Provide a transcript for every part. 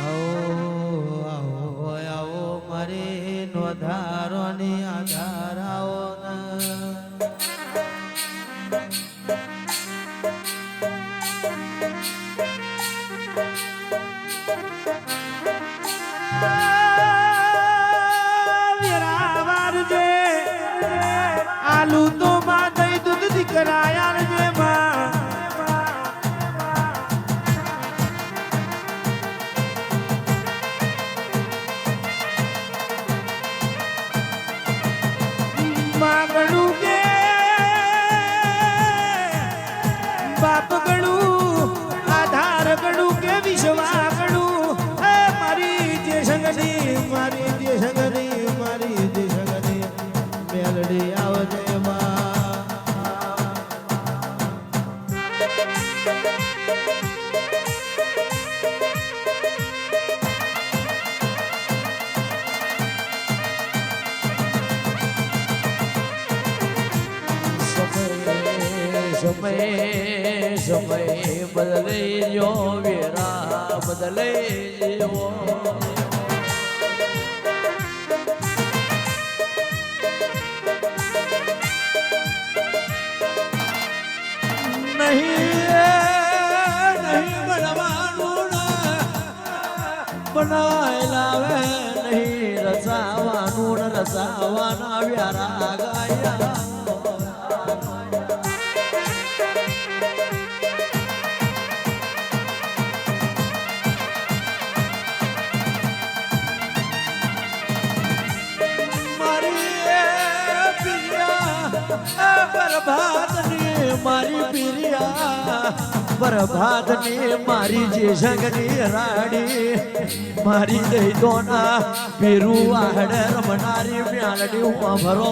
આવો આવો આવો મારી નોધારોની આધાર આવો આલુ તો માં દઈ દૂધ દીકરાયા જે માં ગણું કે બાપ ગણું આધાર ગણું કે વિશ્વા ગણું મારી જે સંગની મારી જે સંગની મારી જે સંગની મેલડી આવજે સમય સમય બદલે જો વેરા બદલે જો નહીં બનવાનું બનાવેલા વે નહીં રસાવાનું રસાવાના વ્યારા ગાયા મારી પીરિયા બરબાદ ને મારી જે સંગની રાડી મારી દઈ દોના પીરું આહડ રમનારી મ્યાલડી ભરો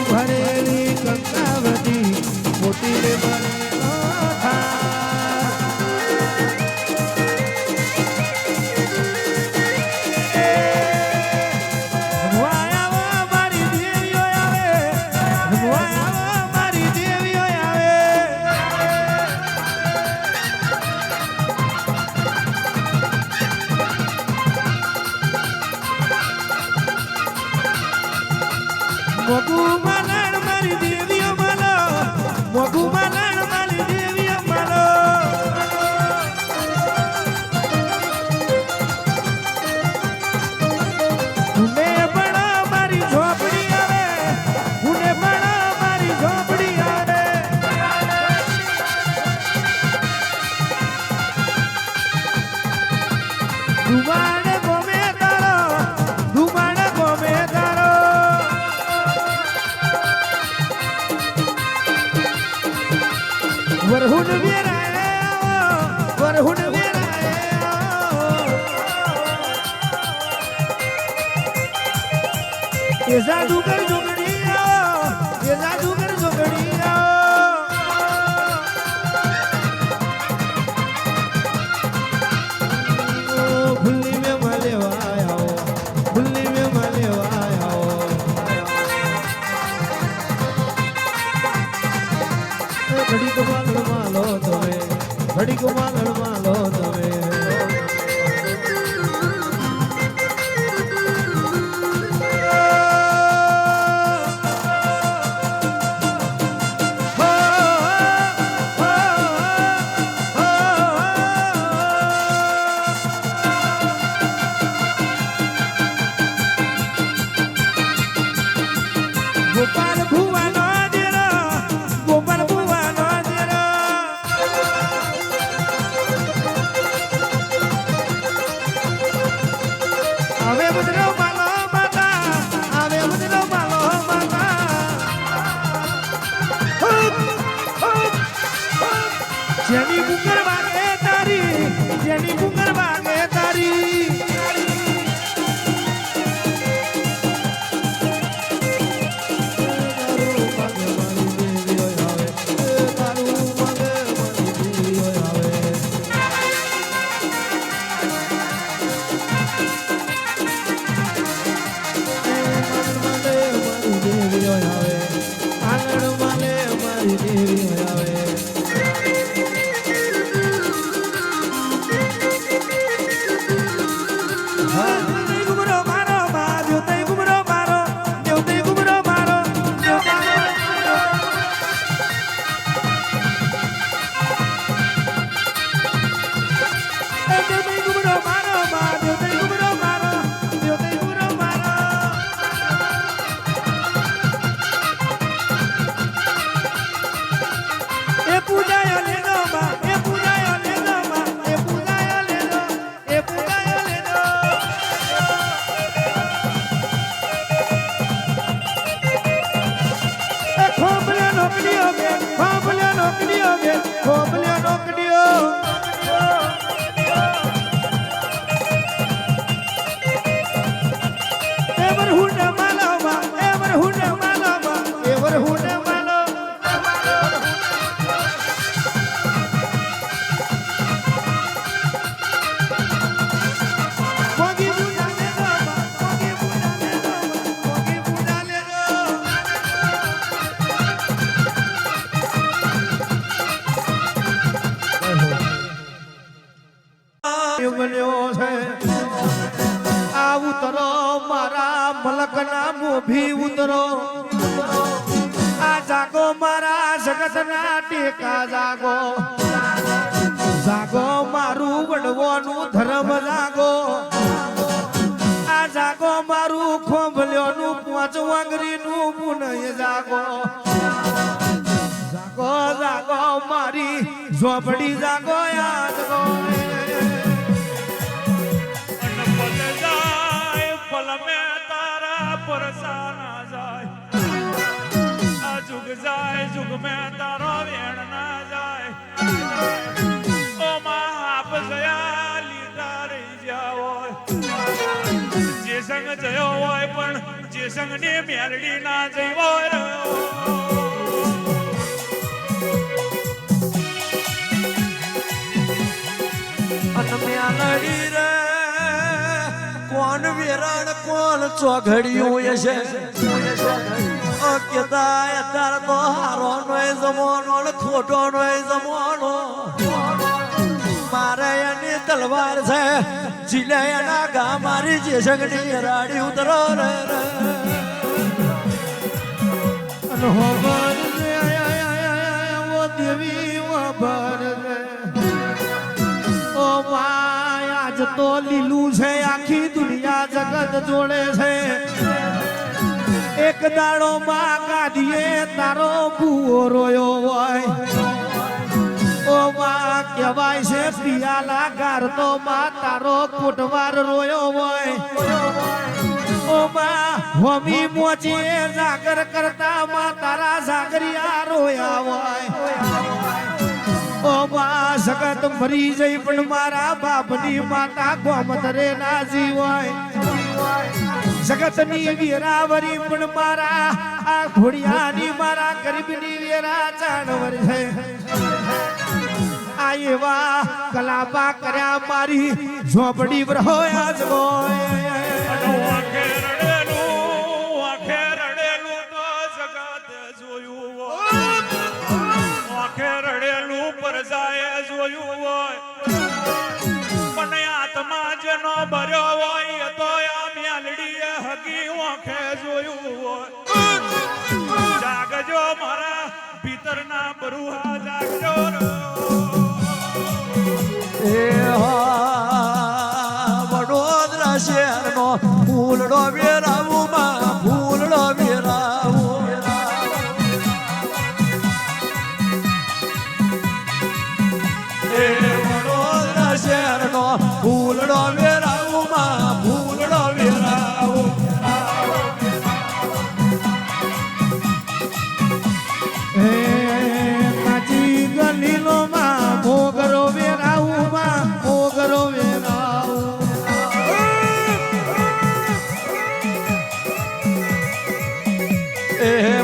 ભરેલી કંકાવતી મોટી રે બને મોગુ માલણ મારી દેવીઓ માલો મોગુ માલણ મારી દેવીઓ માલો ઉને બળો મારી ઝોપડી આવે ઉને બળો મારી ઝોપડી આવે દુવાડે ગોમે તારો દુવાડે ગોમે તારો વરહુન વેરાયો વરહુન વેરાયો એ જાદુગર જોગડીયો એ જાદુગર જોગડીયો ભૂલી મે મલેવાયો ભૂલી મે મલેવાયો ઘડી કો માલણ માલો તમે ઘડી કો માલણ માલો તમે ગોપાલ ભુવાનો દેરો ગોપાલ ભુવાનો દેરો આવે મુદરો માલો માતા આવે મુદરો માલો માતા જેની બુકર વાગે તારી જેની બુકર વાગે તારી મલકના મોભી ઉતરો આ જાગો મારા જગતના ટેકા જાગો જાગો મારું વડવાનું ધર્મ જાગો આ જાગો મારું ખોભલ્યોનું પાંચ વાંગરીનું પુનઃ જાગો જાગો જાગો મારી ઝોપડી જાગો યાદ ગો પરસાના જાય આ જુગ જાય જુગ મેં તારો વેણ ના જાય ઓ સંગ જયો હોય પણ જે સંગની મેલડી ના જઈ હોય મેલડી રે કોણ વેરણ કોણ ચોઘડિયું છે કેદાય અત્યારે તો હારો નોય જમવાનો ને ખોટો નોય જમવાનો મારે એની તલવાર છે જીલે એના ગા મારી જે સંગની રાડી ઉતરો રે ઓ દેવી ઓ ભર ઓ માય આજ તો લીલું છે આખી દુનિયા જગત જોડે છે એક દાડો માં કાઢીએ તારો ભૂવો રોયો હોય ઓ માં કહેવાય છે પિયાલા ગારતો માં તારો કોટવાર રોયો હોય ઓ માં હોમી મોચીએ જાગર કરતા માં તારા જાગરિયા રોયા હોય ઓ માં જગત મરી જઈ પણ મારા બાપની માતા ગોમતરે ના જીવાય જગતની વીરાવરી પણ મારા આ ઘોડિયાની મારા ગરીબની વીરા જાનવર છે આ એવા કલાપા કર્યા મારી ઝોપડી વરહોયા જ આખે રડેલું તો જગત જોયું હોય આખે રડેલું પરજાએ જોયું હોય પણ આત્મા જેનો ભર્યો હોય તો આ મેલડીએ હકી આંખે જોયું હોય જાગજો મારા ભીતરના બરુહા જાગજો વડોદરા શહેરનો ફૂલડો વેરાવું માં ફૂલડો વેરાવું વડોદરા શહેરનો ફૂલડો વેરાવું માં ફૂલડો વેરાવું કાચી ગલીલો માં મોગરો વેરાવું માં મોગરો વેરાવું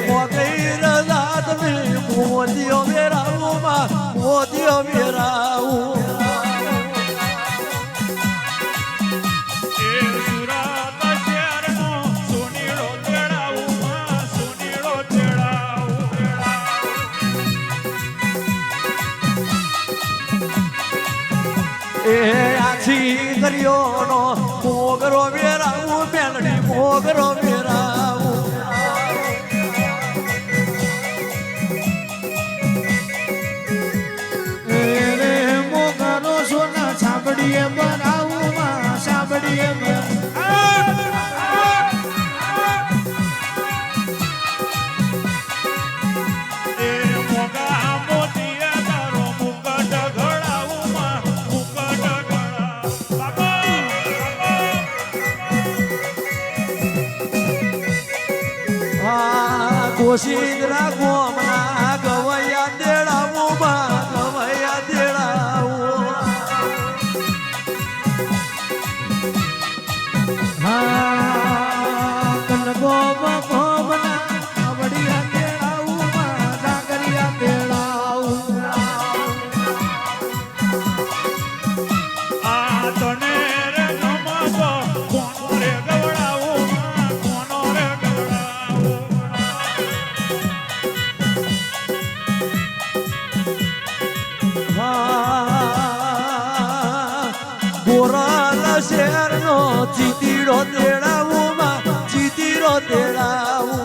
મોતી રજાત મોતીઓ વેરાવું માં મોતીઓ વેરાવું સુરત શહેરનો સોનીળો તેડાવું માં સોનીળો તેડાવું આછી દરિયોનો મોગરો વેરાવું મેલડી મોગરો વેરાવું રે મોગરો સોના સાંભળીએ બનાવું માં સાંભળીએ એ મોગા મોતીએ તારો મુકટ ઘડાવું માં મુકટ ઘડા કોશિંદ્રા ગોમના ગવૈયા દેડાવું માં ગવૈયા દેડાવું હા કનગો ગોમના આવડિયા તેડાવું માં જાગરિયા તેડાવું આ તને રે નમતો કોનો રે ગવડાવું માં કોનો રે ગવડાવું ગોરાલ શહેરનો ચીતીડો તેડાવું માં ચીતીડો તેડાવું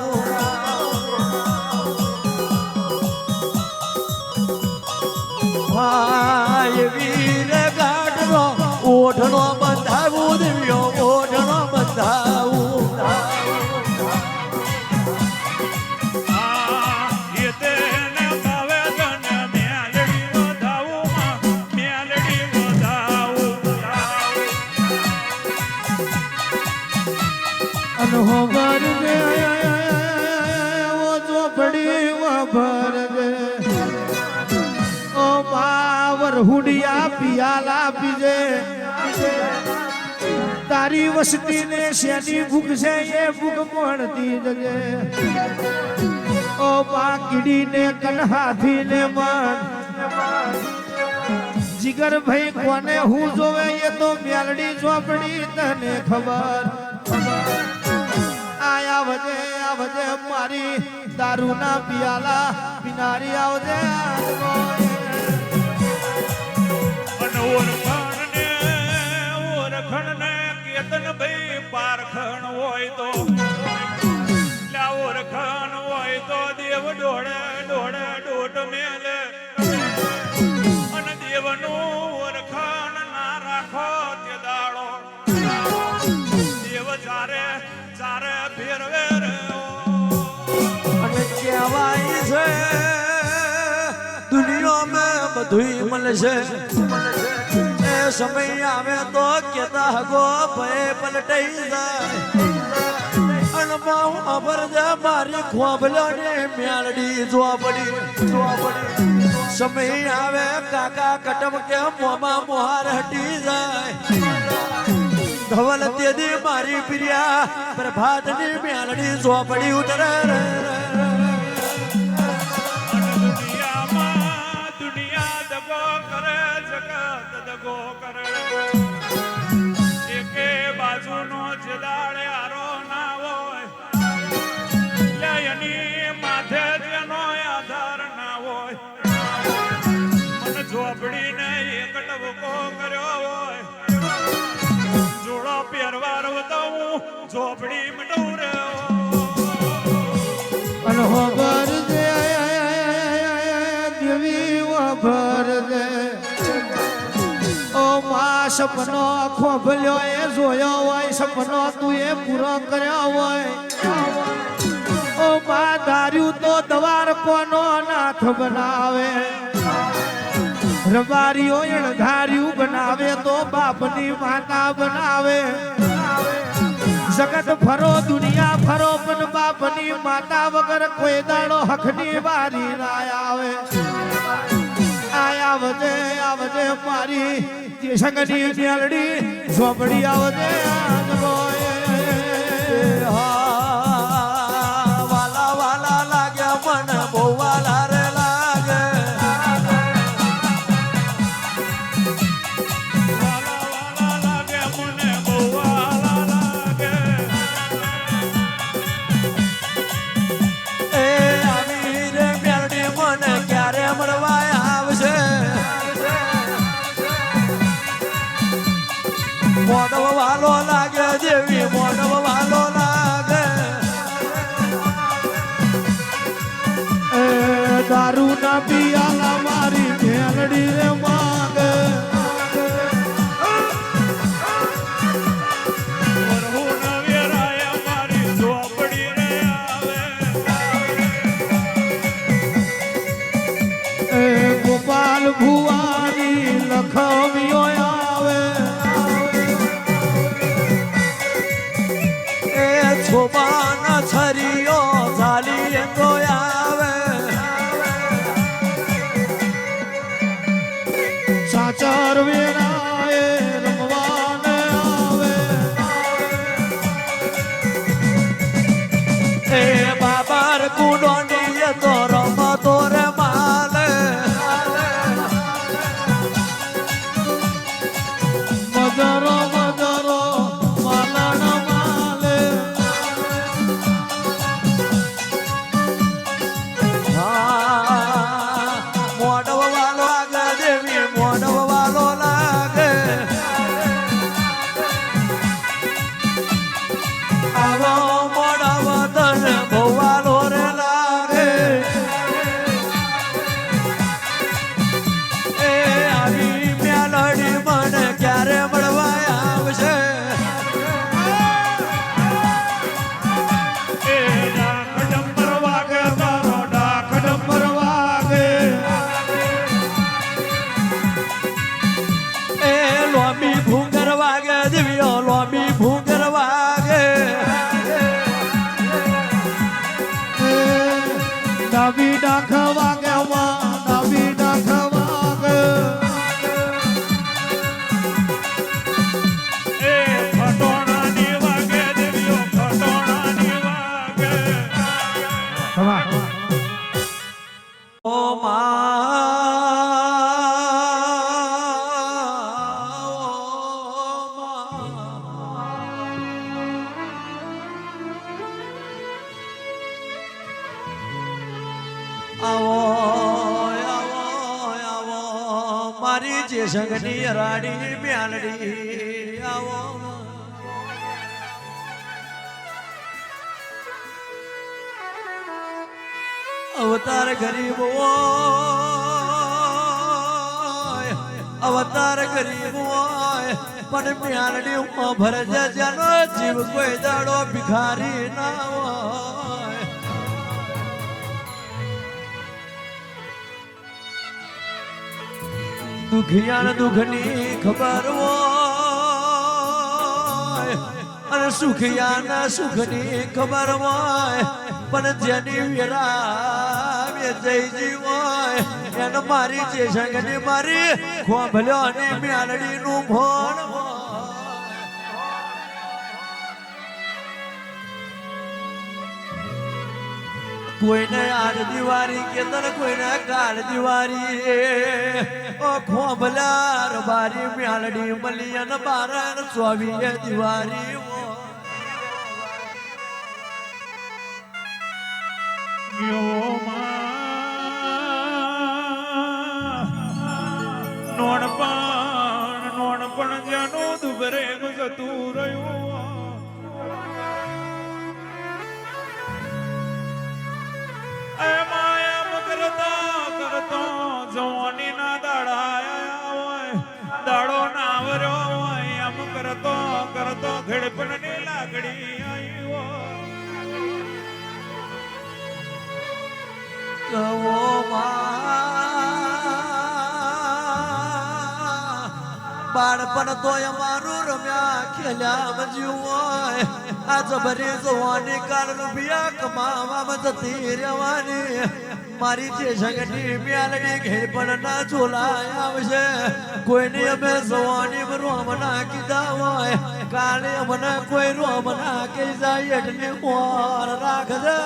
વીર ગાઢનો ઓઢનો બંધાવું દેવ્યો ઓઢનો બંધાવું એ તેને ભાવે તને મેલડી વધાવું માં મેલડી વધાવું અનહોબર દે ઓ ઝોપડી વભર દે ઓ પાવર હુડિયા પિયાલા પીજે તારી વસ્તી ને શેની ભૂખ છે એ ભૂખ મળતી જજે ઓ માં કીડી ને કન્હાથી ને મન જીગર ભાઈ કોને હું જોવે એ તો મેલડી ચોપડી તને ખબર આયા વજે મારી દારૂ ના પિયાલા પીનારી આવજે અને ઓરખણ ને કેતન ભાઈ પારખણ હોય તો ઓરખણ હોય તો દેવ ડોળે ડોટ મેલે અને દેવનું ઓરખણ ના રાખો તે દાડો દેવ જારે ફેરવે રે અને કહેવાય છે દુનિયામાં બધુંય મળશે એ સમય આવે તો કેતા હગો ભય પલટાઈ જાય અણમાં અબર જ મારી ખોબલો ને મેલડી જોપડી સમય આવે કાકા કટમ કે મોમાં મોહાર હટી જાય ધવલ તેદી મારી પ્રિયા પ્રભાતની મેલડી જોપડી ઉતરે દુનિયા દગો કરે જગત દગો કરે એકે બાજુનો જદાળે આરો ના હોય એની માથે જેનો આધાર ના હોય મને ઝોપડીને એક ટબકો કર્યો હોય જોડો પહેરવાર બતાવું ઝોપડી મટવું રે અને હોબર દે દેવી વભર દે ઓ માં સપનો આખો ભલ્યો એ જોયો હોય સપનો તું એ પૂરો કર્યો હોય ઓ માં ધાર્યું તો દવાર કોનો નાથ બનાવે રબારીઓ ધાર્યું બનાવે તો બાપની માતા બનાવે જગત ફરો દુનિયા ફરો પણ બાપની માતા વગર કોઈ દાડો હકની વારી ના આવે આવજે મારી સંગની મેલડી ઝોપડી આવજે વાલા વાલા લાગે મને બહુ વાલા રે લાગે વાલા લાગે મને બહુ વાલા લાગે એ આવી રે મેલડી મને ક્યારે મળવા આવશે મોડવ વાલો લાગે દેવી મોડવ વાલો લાગે દારૂ ના પિયાલા મારી મેલડી રે માગે વરહુન વેરાય મારી ઝોપડી રે આવે ગોપાલ ભુવાની લખવ્યો આવે એ છોબાન છરીઓ ઝાલી તો આવે સાચર વેરાએ રમવાને આવે એ બાબર કુડોની તો રમતો રે માલે મજરો માલણ માલે મોડવ વાલો લાગે દેવી મોડવ વાલો લાગે મારી જે સંગની રાણી મ્યાલડી આવો અવતાર ગરીબ હોય અવતાર ગરીબ હોય પણ મ્યાલડી ભરજ જેનો જીવ કોઈ દાડો ભિખારી ના હોય દુખિયાને દુઃખની ખબર હોય અને સુખિયાને સુખની ખબર હોય પણ જેની વેરા જયજી હોય એને મારી જે સંગની મારી ખોભલ્યો અને મ્યાલડી નું ભણ કોઈને આઠ દિવાળી કે તને કોઈને કાળ દિવાળી ઓ ખોભલાર બારી મ્યાલડી મળી અને 12 દિવાળી નોણપણ જેનું દુબરે જતું રહ્યું એમાં એમ કરતા જવાની ના દાડા આયા હોય દાડો ના આવર્યો હોય એમ કરતો ઘડપણ ની લાગડી આવી હોય બાળપણ તો અમારું રમ્યા ખેલ્યા જીવોય આ જબરી જોવાની કારણ રૂપિયા કમાવામાં જતી રહેવાની મારી જે સંગઠી મ્યાલડી ઘેર પણ ના ઝોલાય આવશે કોઈને અમે જોવાની રોમ ના કીધા હોય કાલે મને કોઈ રોમ ના કહી જાય એટલે મોર રાખજે